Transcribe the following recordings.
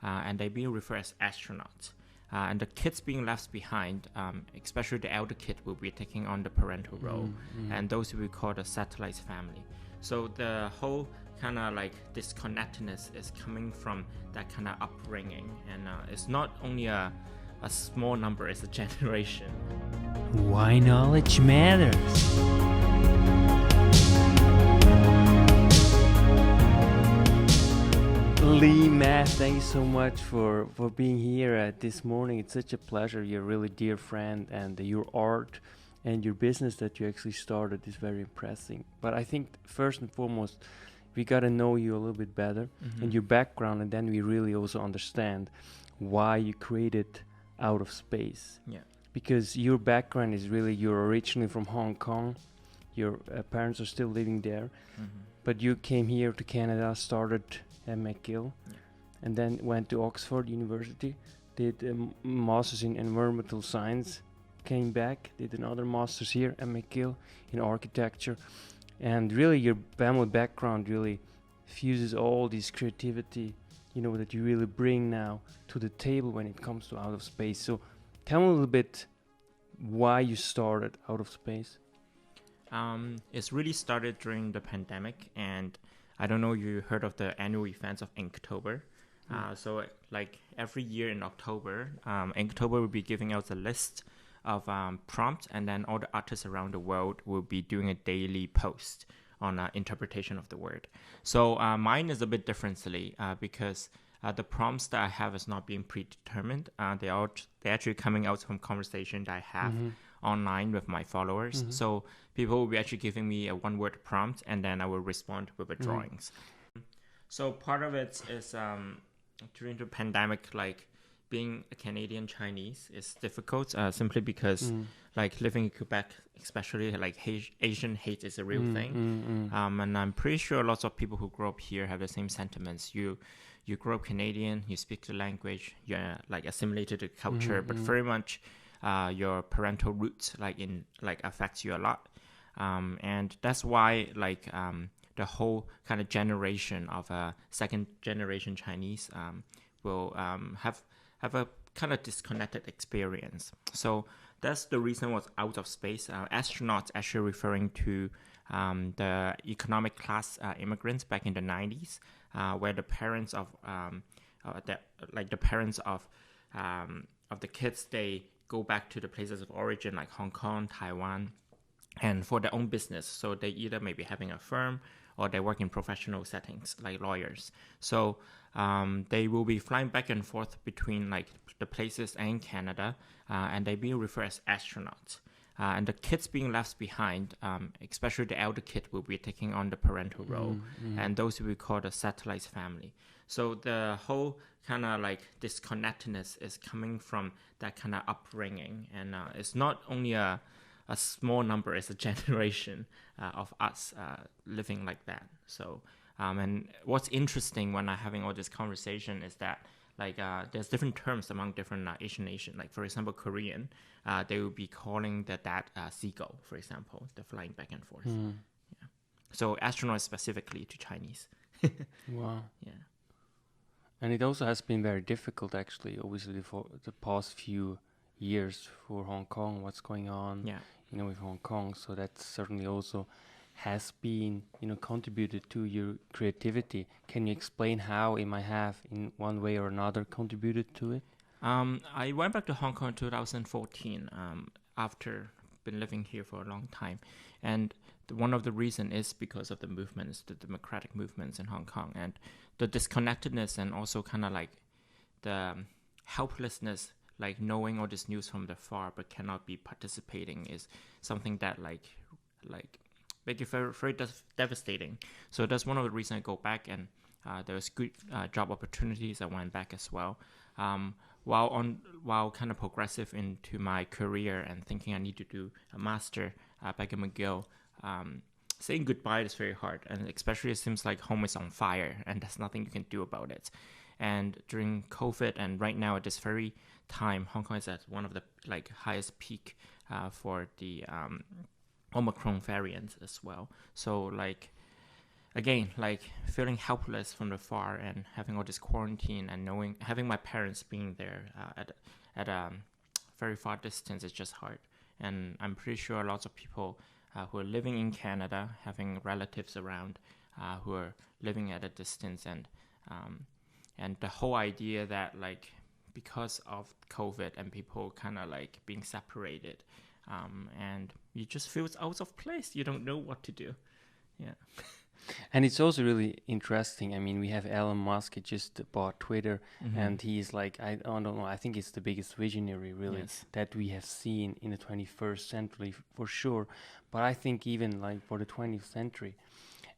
and they being referred as astronauts. And the kids being left behind, especially the elder kid, will be taking on the parental role, and those we call the satellite family. So the whole kind of like disconnectedness is coming from that kind of upbringing, and it's not only a small number, it's a generation. Why knowledge matters. Lee, Matt, thank you so much for being here this morning. It's such a pleasure. You're a really dear friend, and your art and your business that you actually started is very impressive. But I think first and foremost, we got to know you a little bit better and your background, and then we really also understand why you created Out of Space. Yeah. Because your background is really, you're originally from Hong Kong. Your parents are still living there. But you came here to Canada, started at McGill, and then went to Oxford University, did a master's in environmental science, came back, did another master's here at McGill in architecture. And really your family background really fuses all this creativity, that you really bring now to the table when it comes to Out of Space. So tell me a little bit why you started Out of Space. It's really started during the pandemic, and I don't know if you heard of the annual events of Inktober. So like every year in October, Inktober will be giving out a list of prompts, and then all the artists around the world will be doing a daily post on interpretation of the word. So mine is a bit differently because the prompts that I have is not being predetermined. They're actually coming out from conversation that I have online with my followers. So people will be actually giving me a one-word prompt, and then I will respond with the drawings. So part of it is during the pandemic, like being a Canadian Chinese is difficult simply because like living in Quebec, especially like Asian hate is a real thing. And I'm pretty sure lots of people who grow up here have the same sentiments. You grow up Canadian, you speak the language, you're like assimilated to the culture, but very much your parental roots affects you a lot. And that's why the whole kind of generation of second generation Chinese will have a kind of disconnected experience. So that's the reason what's Out of Space. Astronauts actually referring to the economic class immigrants back in the 90s, where the parents of the kids, they go back to the places of origin like Hong Kong, Taiwan, and for their own business. So they either may be having a firm or they work in professional settings like lawyers. So they will be flying back and forth between like the places and Canada, and they being referred as astronauts. And the kids being left behind, especially the elder kid, will be taking on the parental role, and those we call the satellite family. So the whole kind of like disconnectedness is coming from that kind of upbringing, and it's not only a small number, it's a generation of us living like that. So and what's interesting when I'm having all this conversation is that there's different terms among different Asian nations. Like for example, Korean, they will be calling that seagull, for example, the flying back and forth. Yeah. So astronaut specifically to Chinese. Wow. Yeah. And it also has been very difficult, actually, obviously, for the past few years for Hong Kong, what's going on, with Hong Kong. So that certainly also has been, contributed to your creativity. Can you explain how it might have, in one way or another, contributed to it? I went back to Hong Kong in 2014 after been living here for a long time. And one of the reasons is because of the movements, the democratic movements in Hong Kong, and the disconnectedness, and also kind of like the helplessness, like knowing all this news from the far but cannot be participating, is something that like make it very, very devastating. So that's one of the reasons I go back, and there was good job opportunities. I went back as well. While kind of progressive into my career and thinking I need to do a master back in McGill, saying goodbye is very hard, and especially it seems like home is on fire and there's nothing you can do about it. And during COVID, and right now at this very time, Hong Kong is at one of the highest peak for the Omicron variant as well. So again, like feeling helpless from afar and having all this quarantine and having my parents being there at a very far distance is just hard. And I'm pretty sure lots of people who are living in Canada, having relatives around who are living at a distance, and the whole idea that like because of COVID and people kind of like being separated, and you just feel out of place. You don't know what to do. Yeah. And it's also really interesting. I mean, we have Elon Musk. He just bought Twitter, and he's like, I don't know. I think it's the biggest visionary, really, that we have seen in the 21st century, for sure. But I think even like for the 20th century,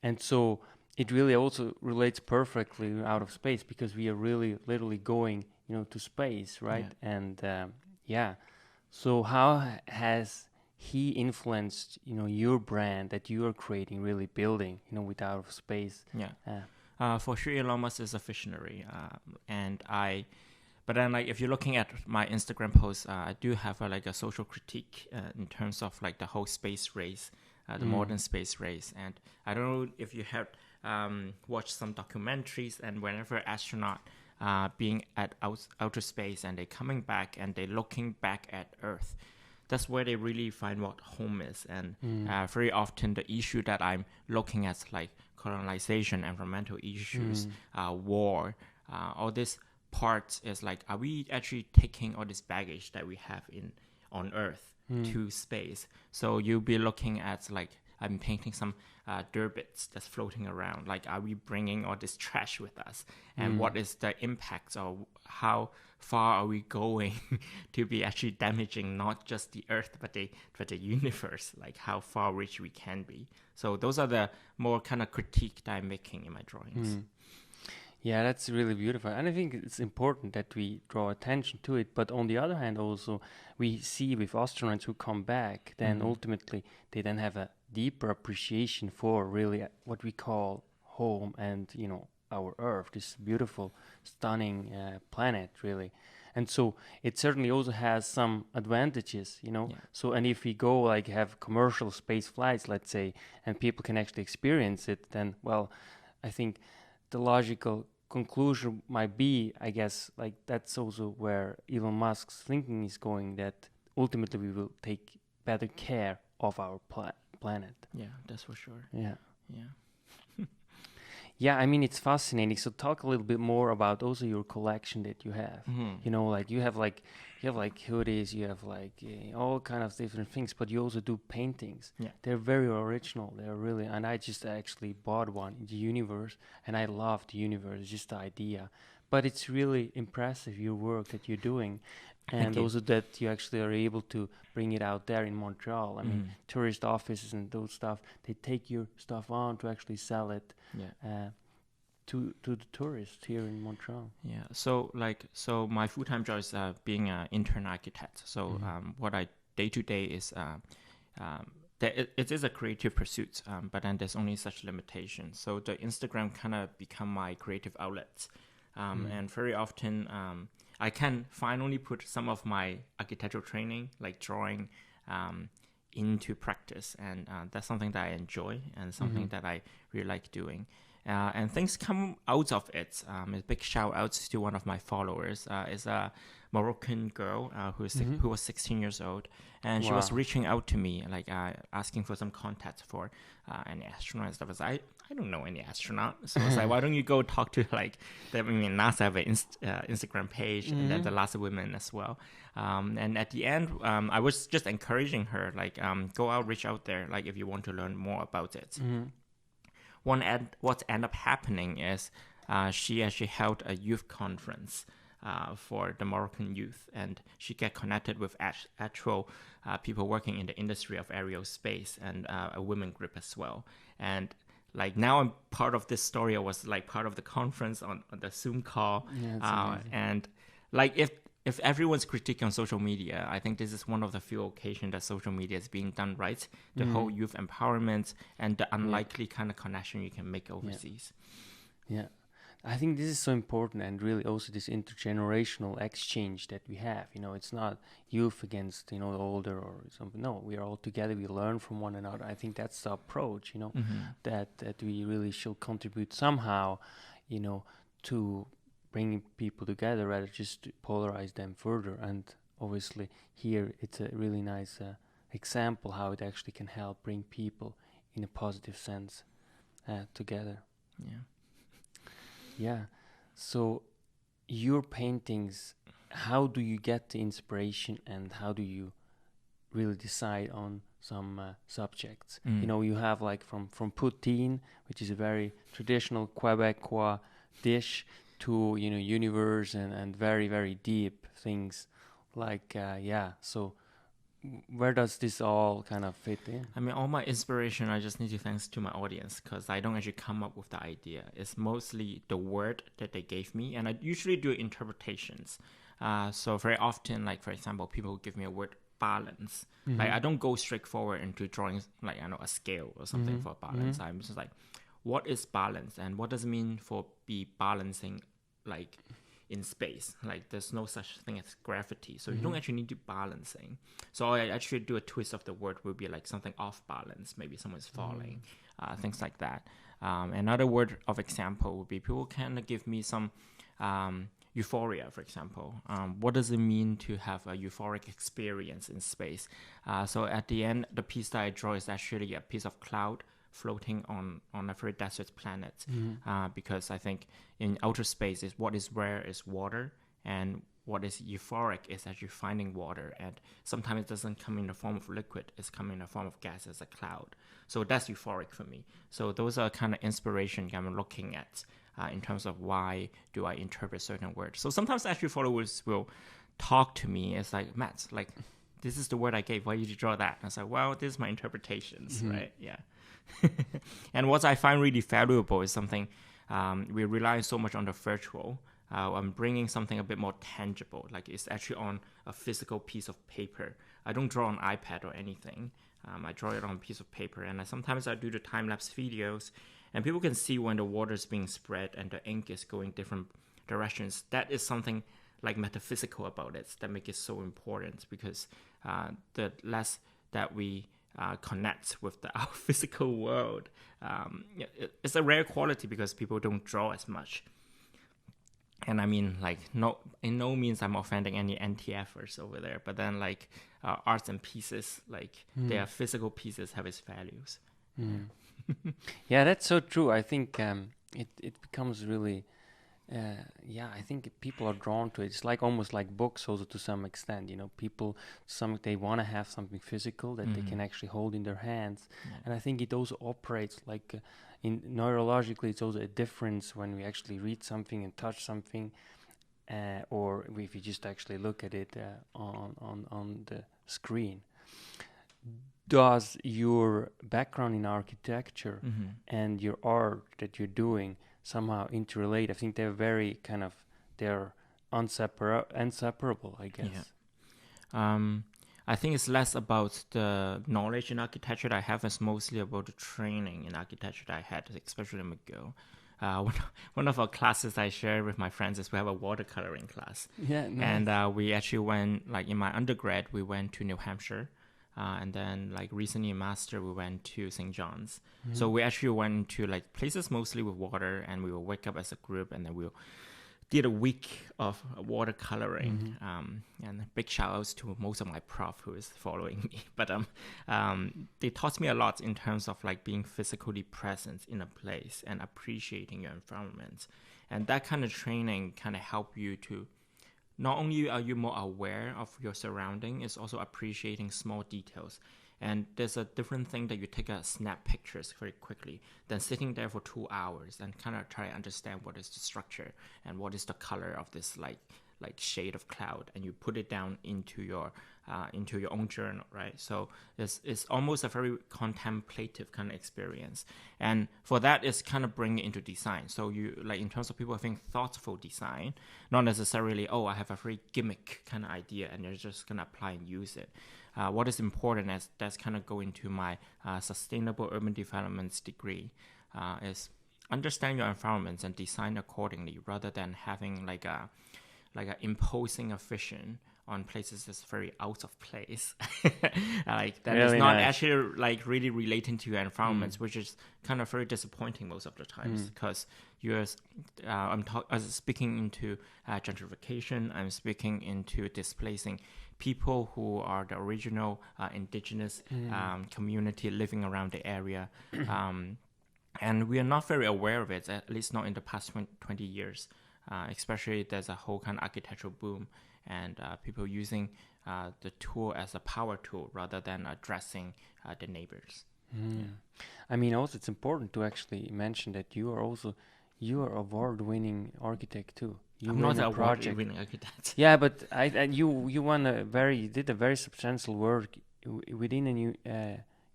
and so it really also relates perfectly out of space, because we are really literally going, to space, right? Yeah. And yeah. So how has he influenced, your brand that you are creating, really building, with out of space? Yeah. For sure, Elon Musk is a visionary, but then like if you're looking at my Instagram posts, I do have a social critique in terms of like the whole space race, the modern space race. And I don't know if you have watched some documentaries, and whenever astronaut being at outer space and they coming back and they looking back at Earth, that's where they really find what home is. And very often the issue that I'm looking at, like colonization, environmental issues, war, all these parts is like, are we actually taking all this baggage that we have on Earth to space? So you'll be looking at like, I'm painting some dirt bits that's floating around. Like, are we bringing all this trash with us? And what is the impact, or how far are we going to be actually damaging not just the Earth but the universe? Like how far reach we can be. So those are the more kind of critique that I'm making in my drawings. Yeah, that's really beautiful. And I think it's important that we draw attention to it. But on the other hand, also, we see with astronauts who come back, then ultimately they then have a deeper appreciation for really what we call home and, our Earth, this beautiful, stunning planet, really. And so it certainly also has some advantages, Yeah. So, and if we go like have commercial space flights, let's say, and people can actually experience it, then, well, I think the logical conclusion might be, I guess, like that's also where Elon Musk's thinking is going, that ultimately we will take better care of our planet. Yeah, that's for sure. Yeah. Yeah. Yeah, I mean, it's fascinating. So talk a little bit more about also your collection that you have. Like you have like hoodies, you have like all kind of different things, but you also do paintings. Yeah. They're very original. They're really, and I just actually bought one, the universe, and I love the universe, just the idea. But it's really impressive, your work that you're doing. And also that you actually are able to bring it out there in Montreal. I mean, tourist offices and those stuff, they take your stuff on to actually sell it to the tourists here in Montreal. Yeah. So my full-time job is being an intern architect. So what I day to day is it is a creative pursuit, but then there's only such limitations. So the Instagram kind of become my creative outlet, and very often I can finally put some of my architectural training, like drawing, into practice, and that's something that I enjoy and something that I really like doing. And things come out of it. A big shout out to one of my followers. Is a Moroccan girl who was 16 years old, and she was reaching out to me, like asking for some contact for an astronaut and stuff. I was like, I don't know any astronaut, so I was like, why don't you go talk to like NASA have an Instagram page, and then the NASA women as well. And at the end, I was just encouraging her, like, go out, reach out there, like if you want to learn more about it. What ended up happening is she actually held a youth conference for the Moroccan youth, and she get connected with actual people working in the industry of aerospace and a women group as well. And like now I'm part of this story. I was like part of the conference on the Zoom call. And like if everyone's critiquing on social media, I think this is one of the few occasions that social media is being done right. The whole youth empowerment and the unlikely kind of connection you can make overseas. Yeah. I think this is so important, and really also this intergenerational exchange that we have. It's not youth against the older or something. No, we are all together. We learn from one another. I think that's the approach. That we really should contribute somehow, to bringing people together rather just to polarize them further. And obviously here it's a really nice example how it actually can help bring people in a positive sense together. Yeah. Yeah. So your paintings, how do you get the inspiration and how do you really decide on some subjects? You have like from poutine, which is a very traditional Quebecois dish, to universe and very very deep things like so where does this all kind of fit in? I mean, all my inspiration, I just need to thanks to my audience, because I don't actually come up with the idea. It's mostly the word that they gave me, and I usually do interpretations. So very often, like for example, people give me a word balance. Like I don't go straight forward into drawing like a scale or something for balance. I'm just like, what is balance, and what does it mean for be balancing like in space? Like there's no such thing as gravity, so you don't actually need to balancing. So I actually do a twist of the word, would be like something off balance, maybe someone's falling, things like that. Another word of example would be, people can give me some euphoria, for example. What does it mean to have a euphoric experience in space? So at the end, the piece that I draw is actually a piece of cloud floating on a very desert planet, because I think in outer space what is rare is water, and what is euphoric is actually finding water, and sometimes it doesn't come in the form of liquid, it's coming in the form of gas as a cloud. So that's euphoric for me. So those are kind of inspiration I'm looking at in terms of why do I interpret certain words. So sometimes actually followers will talk to me, it's like, Matt, like this is the word I gave, why did you draw that? And I was like, well, this is my interpretations, right? Yeah. And what I find really valuable is something we rely so much on the virtual. I'm bringing something a bit more tangible, like it's actually on a physical piece of paper. I don't draw on iPad or anything. I draw it on a piece of paper, and sometimes I do the time-lapse videos, and people can see when the water is being spread and the ink is going different directions. That is something like metaphysical about it that makes it so important, because the less that we connect with our physical world, it's a rare quality because people don't draw as much. And I mean, like, in no means I'm offending any NTFers over there, but then like arts and pieces, like they are physical pieces, have its values. Yeah, that's so true. I think it becomes really I think people are drawn to it. It's like almost like books also to some extent. People they want to have something physical that they can actually hold in their hands. And I think it also operates like in neurologically, it's also a difference when we actually read something and touch something, or if you just actually look at it on the screen. Does your background in architecture and your art that you're doing somehow interrelate? I think they're very they're inseparable, I guess. Yeah. I think it's less about the knowledge in architecture that I have, it's mostly about the training in architecture that I had, especially in McGill. One of our classes I share with my friends is we have a watercoloring class. Yeah, nice. And we actually went, like in my undergrad, we went to New Hampshire. And then like recently in master, we went to St. John's. So we actually went to like places mostly with water, and we will wake up as a group, and then we'll did a week of watercoloring. And big shout outs to most of my prof who is following me. But they taught me a lot in terms of like being physically present in a place and appreciating your environment. And that kind of training kind of help you to, not only are you more aware of your surrounding, it's also appreciating small details. And there's a different thing that you take a snap pictures very quickly than sitting there for 2 hours and kind of try to understand what is the structure and what is the color of this like shade of cloud, and you put it down into your own journal, right? So it's almost a very contemplative kind of experience, and for that it's kind of bring it into design. So you like in terms of people having thoughtful design, not necessarily I have a very gimmick kind of idea and you're just gonna apply and use it. What is important is that's kind of go into my sustainable urban developments degree is understand your environments and design accordingly, rather than having like a imposing a vision on places that's very out of place. Like that is Really not nice. actually like really relating to your environments, which is kind of very disappointing most of the times, because you're I'm speaking into gentrification. I'm speaking into displacing people who are the original indigenous community living around the area. And we are not very aware of it, at least not in the past 20 years. Especially there's a whole kind of architectural boom, and people using the tool as a power tool rather than addressing the neighbors. I mean, also it's important to actually mention that you are award-winning architect too. I'm not an award-winning architect. Yeah, but you did a very substantial work within a new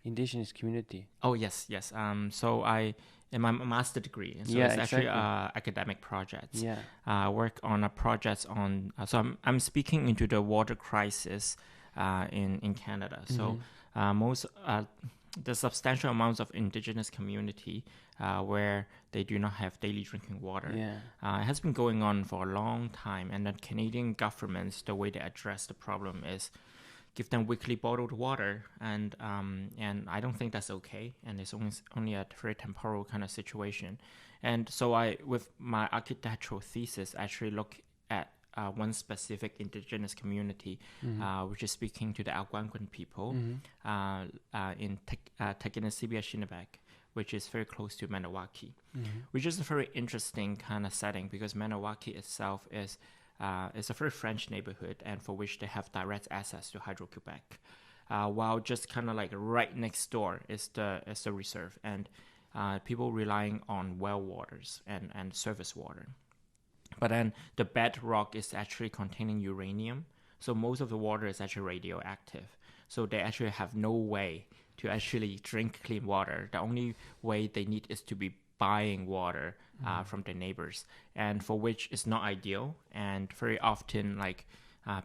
indigenous community. Oh yes. So I, in my master degree, so Yeah, it's actually exactly. academic projects. Yeah. I work on a project on. So I'm speaking into the water crisis in Canada. So the substantial amounts of indigenous community where they do not have daily drinking water. Yeah. It has been going on for a long time, and the Canadian governments, the way they address the problem is give them weekly bottled water, and I don't think that's okay, and it's only a very temporal kind of situation. And so I, with my architectural thesis, actually look at one specific indigenous community, which is speaking to the Algonquin people in Taginasibi-Ashinabek, which is very close to Maniwaki, which is a very interesting kind of setting, because Maniwaki itself is a very French neighborhood, and for which they have direct access to Hydro-Quebec, while just kind of like right next door is the reserve, and people relying on well waters and surface water. But then the bedrock is actually containing uranium, so most of the water is actually radioactive. So they actually have no way to actually drink clean water. The only way they need is to be buying water from their neighbors, and for which is not ideal. And very often, like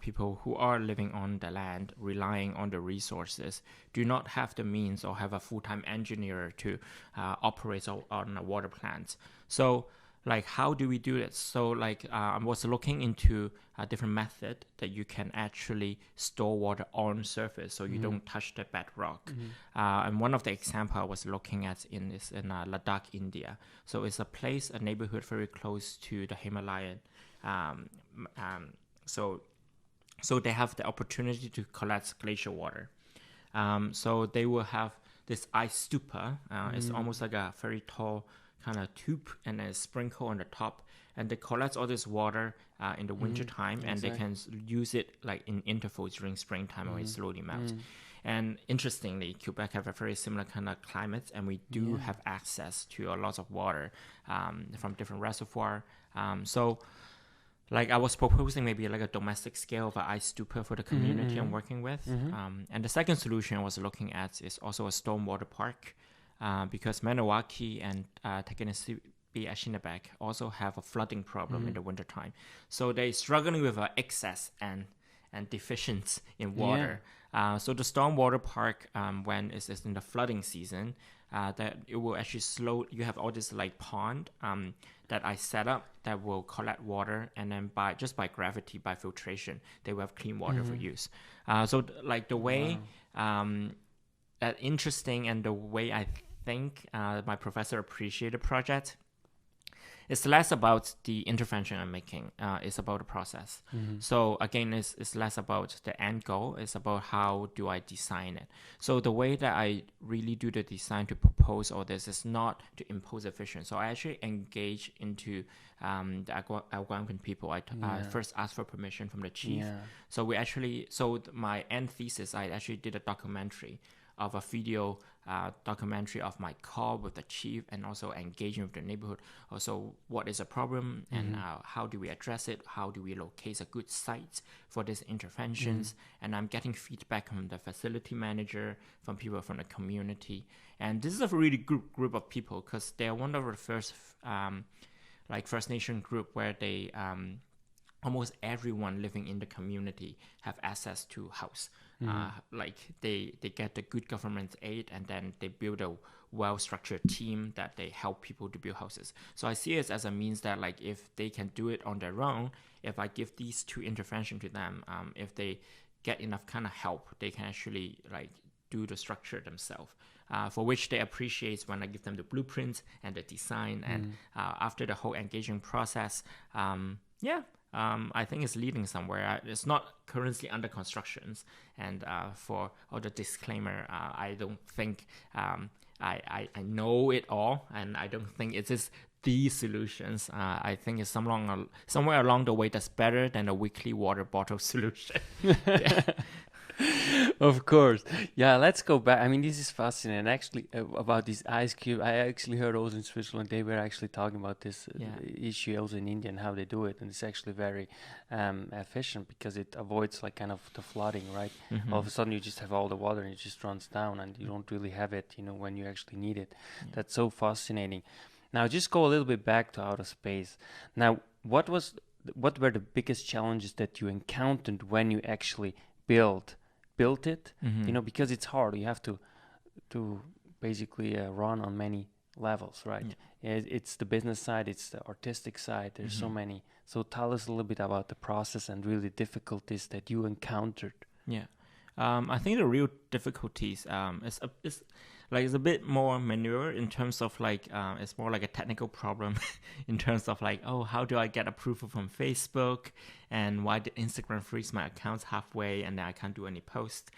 people who are living on the land, relying on the resources, do not have the means or have a full-time engineer to operate on a water plant. So like, how do we do this? So like I was looking into a different method that you can actually store water on surface, so you don't touch the bedrock. And one of the example I was looking at in Ladakh, India. So it's a neighborhood very close to the Himalayan. So they have the opportunity to collect glacier water. So they will have this ice stupa. It's almost like a very tall kind of tube, and then sprinkle on the top, and they collect all this water in the winter time, and they can use it like in intervals during springtime when it slowly melts. And interestingly, Quebec have a very similar kind of climate, and we do have access to a lot of water from different reservoir. So like I was proposing maybe like a domestic scale of an ice stupa for the community I'm working with. And the second solution I was looking at is also a stormwater park. Because Maniwaki and Taginasibi-Ashinabek also have a flooding problem in the wintertime. So they're struggling with excess and deficiency in water. So the stormwater park, when it's in the flooding season, that it will actually you have all this like pond that I set up that will collect water, and then by gravity, by filtration, they will have clean water for use. So like the way that interesting, and the way I think my professor appreciated the project, it's less about the intervention I'm making. It's about the process. So again, it's less about the end goal. It's about how do I design it. So the way that I really do the design to propose all this is not to impose a vision. So I actually engage into the Algonquin people. I first asked for permission from the chief. So my end thesis, I actually did a documentary of a video documentary of my call with the chief, and also engaging with the neighborhood. Also, what is a problem, and how do we address it? How do we locate a good site for these interventions? And I'm getting feedback from the facility manager, from people from the community. And this is a really good group of people, because they are one of the first First Nation group where they almost everyone living in the community have access to house. Like they get the good government aid, and then they build a well-structured team that they help people to build houses. So I see it as a means that like if they can do it on their own, if I give these two intervention to them, if they get enough kind of help, they can actually like do the structure themselves. For which they appreciate when I give them the blueprint and the design, and after the whole engaging process, I think it's leading somewhere. It's not currently under constructions, and for all the disclaimer, I don't think I know it all, and I don't think it is the solutions. I think it's somewhere along the way that's better than a weekly water bottle solution. Of course. Yeah, let's go back. I mean, this is fascinating. Actually, about this ice cube, I actually heard also in Switzerland, they were actually talking about this issue also in India and how they do it. And it's actually very efficient because it avoids like kind of the flooding, right? All of a sudden you just have all the water and it just runs down and you don't really have it, when you actually need it. That's so fascinating. Now, just go a little bit back to outer space. Now, what were the biggest challenges that you encountered when you actually built it, because it's hard. You have to basically run on many levels, right? It's the business side, it's the artistic side. There's so many. So tell us a little bit about the process and really difficulties that you encountered. I think the real difficulties is a bit more manual in terms of like it's more like a technical problem in terms of like, how do I get approval from Facebook, and why did Instagram freeze my accounts halfway and then I can't do any posts.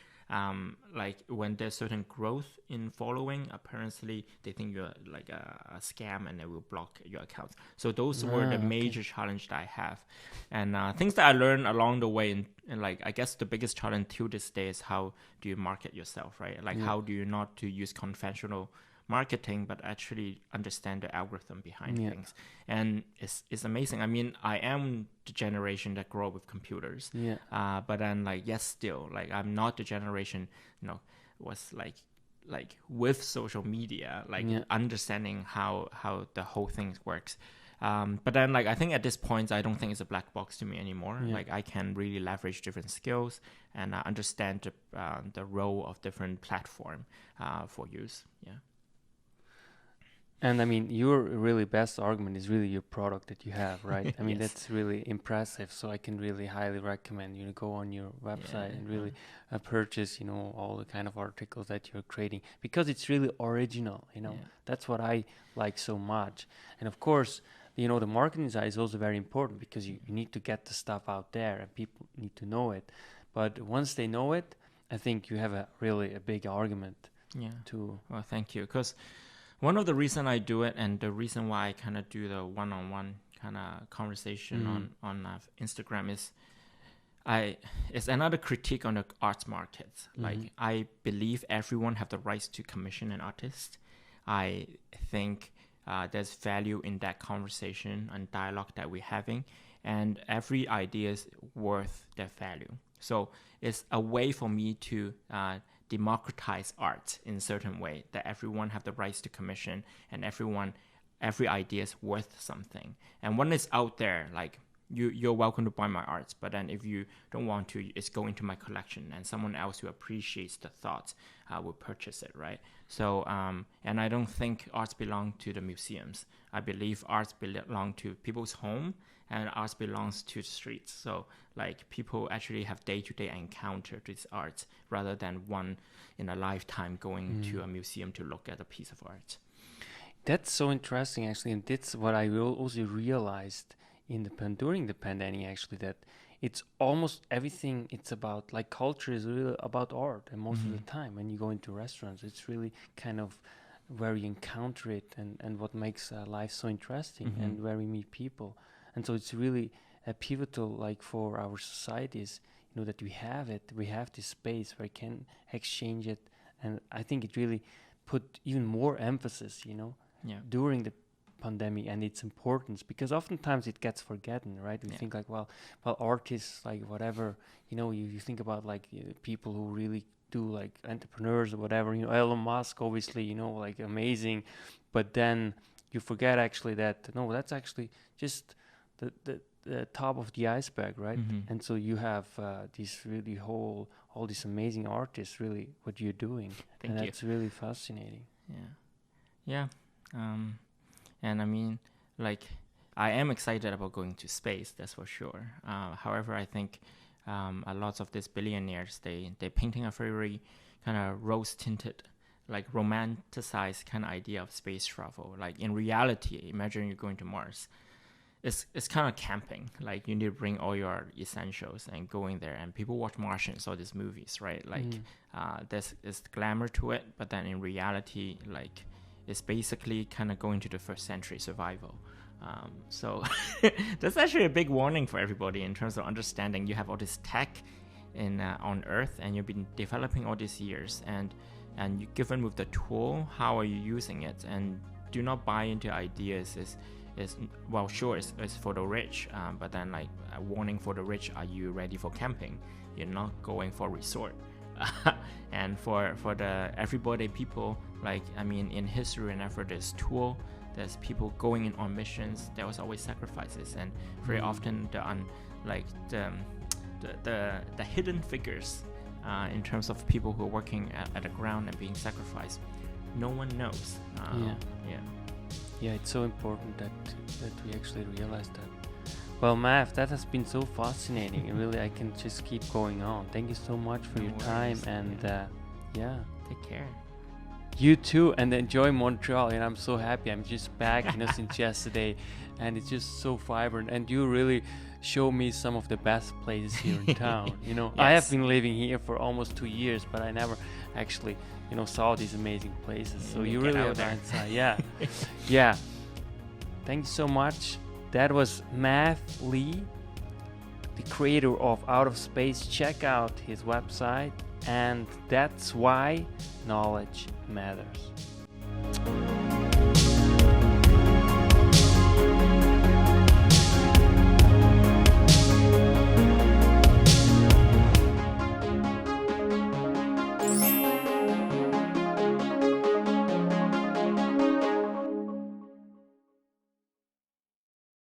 Like when there's certain growth in following, apparently they think you're like a scam and they will block your account. So those were the major challenge that I have, and things that I learned along the way. And like I guess the biggest challenge to this day is how do you market yourself, right? Like how do you not to use conventional marketing but actually understand the algorithm behind things. And it's amazing. I mean, I am the generation that grew up with computers, but then like still like I'm not the generation was like with social media, like understanding how the whole thing works. But then like I think at this point I don't think it's a black box to me anymore. Like I can really leverage different skills and understand the role of different platform for use. And I mean, your really best argument is really your product that you have, right? I mean, that's really impressive. So I can really highly recommend you to go on your website and really purchase, all the kind of articles that you're creating, because it's really original, That's what I like so much. And of course, the marketing side is also very important because you need to get the stuff out there and people need to know it. But once they know it, I think you have a big argument. Well, thank you. Because one of the reason I do it, and the reason why I kind of do the one-on-one kind of conversation on Instagram is another critique on the arts market. Like I believe everyone have the rights to commission an artist. I think there's value in that conversation and dialogue that we're having, and every idea is worth their value. So it's a way for me to democratize art in a certain way, that everyone have the rights to commission, and every idea is worth something. And when it's out there, like you're welcome to buy my art, but then if you don't want to, it's going to my collection, and someone else who appreciates the thoughts will purchase it, right? So and I don't think arts belong to the museums. I believe arts belong to people's home, and arts belongs to the streets. So like people actually have day-to-day encounter with art rather than one in a lifetime going to a museum to look at a piece of art. That's so interesting, actually, and that's what I also realized during the pandemic, actually, that it's almost everything. It's about like culture is really about art, and most of the time when you go into restaurants, it's really kind of where you encounter it and what makes life so interesting and where we meet people. And so it's really a pivotal, like for our societies, that we have this space where we can exchange it. And I think it really put even more emphasis, during the pandemic and its importance, because oftentimes it gets forgotten, right? We think like, well, artists, like whatever, you think about like people who really do like entrepreneurs or whatever, Elon Musk, obviously, like amazing, but then you forget actually that, no, that's actually just the top of the iceberg, right? Mm-hmm. And so you have these really all these amazing artists, really, what you're doing. Thank and you. that's really fascinating. Yeah. And I mean, like, I am excited about going to space, that's for sure. However, I think a lot of these billionaires, they're painting a very kind of rose-tinted, like romanticized kind of idea of space travel. Like in reality, imagine you're going to Mars. It's kind of camping. Like you need to bring all your essentials and going there. And people watch Martians, all these movies, right? Like there's glamour to it, but then in reality, like it's basically kind of going to the first century survival. So that's actually a big warning for everybody in terms of understanding. You have all this tech on Earth, and you've been developing all these years, and you given with the tool, how are you using it? And do not buy into ideas is well, sure, it's for the rich, but then like a warning for the rich: are you ready for camping? You're not going for resort. And for the everybody people, like I mean, in history, whenever there's tool, there's people going in on missions, there was always sacrifices, and very often the hidden figures in terms of people who are working at the ground and being sacrificed, no one knows. Yeah, it's so important that we actually realize that. Well, Mav, that has been so fascinating. And really, I can just keep going on. Thank you so much for your time, and take care. You too, and enjoy Montreal. And I'm so happy. I'm just back, since yesterday, and it's just so vibrant. And you really show me some of the best places here in town. Yes. I have been living here for almost 2 years, but I never actually, saw these amazing places. So you really have insight. Yeah. Thank you so much. That was Mav Lee, the creator of Out of Space. Check out his website, and that's why knowledge matters.